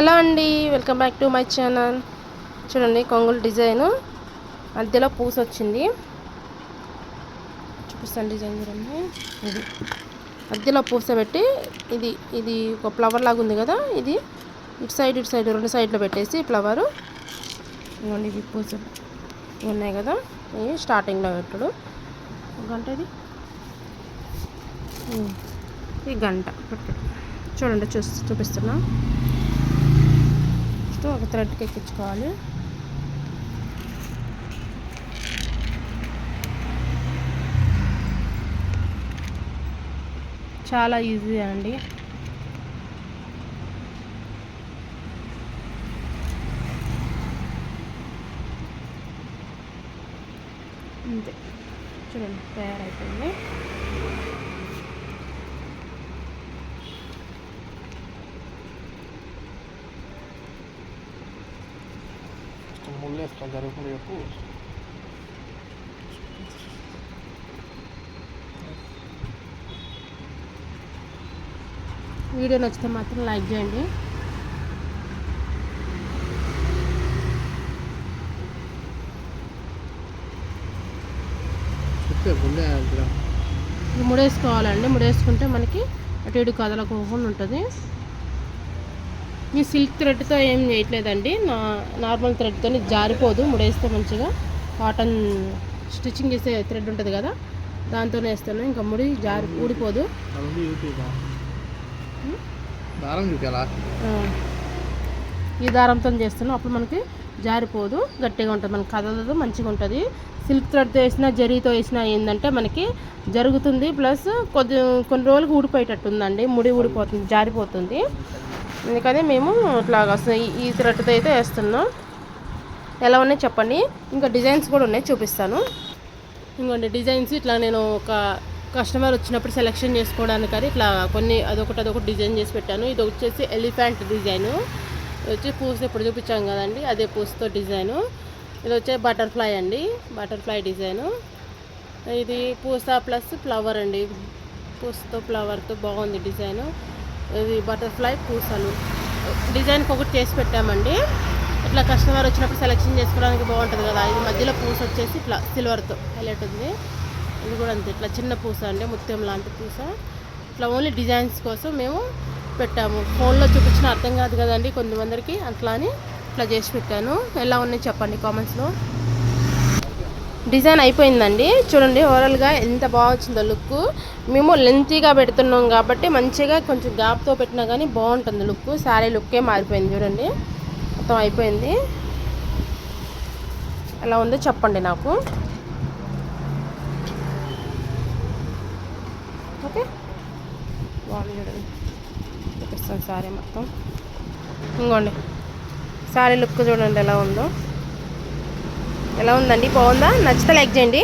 Hello అండి, welcome back to my channel. చూడండి కొంగుల design మధ్యలో పూస వచ్చింది. చూపిస్తాను డిజైన్ చూడండి. ఇది మధ్యలో పూస పెట్టి ఇది ఇది ఒక ఫ్లవర్ లాగా ఉంది కదా. ఇది ఇటు సైడ్ రెండు సైడ్లో పెట్టేసి ఫ్లవరు. ఇవ్వండి ఇది పూస ఉన్నాయి కదా. ఇవి స్టార్టింగ్లో పెట్టడు గంట. ఇది గంట చూడండి చూపిస్తున్నా. ఒక థ్రెడ్కి ఎక్కించుకోవాలి. చాలా ఈజీ అండి. అంతే చూడండి తయారైపోయింది. వీడియో నచ్చితే మాత్రం లైక్ చేయండి. ముడేసుకోవాలండి. ముడేసుకుంటే మనకి అటు ఇటు కదలకోకుండా ఉంటుంది. ఈ సిల్క్ థ్రెడ్తో ఏం చేయట్లేదండి, నార్మల్ థ్రెడ్తో జారిపోదు. ముడేస్తే మంచిగా కాటన్ స్టిచ్చింగ్ చేసే థ్రెడ్ ఉంటుంది కదా, దాంతోనే వేస్తాను. ఇంకా ముడి ఊడిపోదు. ఈ దారంతో చేస్తాను, అప్పుడు మనకి జారిపోదు, గట్టిగా ఉంటుంది, మనకి కదలదు, మంచిగా ఉంటుంది. సిల్క్ థ్రెడ్తో వేసినా జరీతో వేసినా ఏంటంటే మనకి జరుగుతుంది, ప్లస్ కొన్ని రోజులకు ఊడిపోయేటట్టు ఉందండి. ముడి ఊడిపోతుంది, జారిపోతుంది. అందుకని మేము ఇట్లాగా ఈ థ్రెడ్తో అయితే వేస్తున్నాం. ఎలా ఉన్నాయి చెప్పండి. ఇంకా డిజైన్స్ కూడా ఉన్నాయి, చూపిస్తాను. ఇంకోండి డిజైన్స్ ఇట్లా నేను ఒక కస్టమర్ వచ్చినప్పుడు సెలెక్షన్ చేసుకోవడానికి ఇట్లా కొన్ని అదొకటి డిజైన్ చేసి పెట్టాను. ఇది వచ్చేసి ఎలిఫెంట్ డిజైను. ఇది వచ్చి పూస ఇప్పుడు చూపించాం కదండి, అదే పూసతో డిజైను. ఇది వచ్చే బటర్ఫ్లై అండి, బటర్ఫ్లై డిజైను. ఇది పూస ప్లస్ ఫ్లవర్ అండి, పూసతో ఫ్లవర్తో బాగుంది డిజైను. ఇది బటర్ఫ్లై పూసలు డిజైన్కి ఒకటి చేసి పెట్టామండి. ఇట్లా కస్టమర్ వచ్చినప్పుడు సెలెక్షన్ చేసుకోవడానికి బాగుంటుంది కదా. ఇది మధ్యలో పూస వచ్చేసి ఇట్లా సిల్వర్తో హైలైట్ ఉంది. ఇది కూడా అంతే, ఇట్లా చిన్న పూస అండి, ముత్యం లాంటి పూస. ఇట్లా ఓన్లీ డిజైన్స్ కోసం మేము పెట్టాము. ఫోన్లో చూపించిన అర్థం కాదు కదండి కొంతమందికి, అట్లా అని ఇట్లా చేసి పెట్టాను. ఎలా ఉన్నాయి చెప్పండి కామెంట్స్లో. డిజైన్ అయిపోయిందండి. చూడండి ఓవరాల్గా ఎంత బాగా వచ్చిందో లుక్. మేము లెంతీగా పెడుతున్నాం కాబట్టి మంచిగా కొంచెం గ్యాప్తో పెట్టినా కానీ బాగుంటుంది లుక్. శారీ లుక్కే మారిపోయింది చూడండి, మొత్తం అయిపోయింది. ఎలా ఉందో చెప్పండి నాకు. ఓకే బాగుంది చూడండి, చూపిస్తాను శారీ మొత్తం. ఇంకోండి శారీ లుక్ చూడండి ఎలా ఉందో. ఎలా ఉందండి, బాగుందా? నచ్చితే లైక్ చేయండి.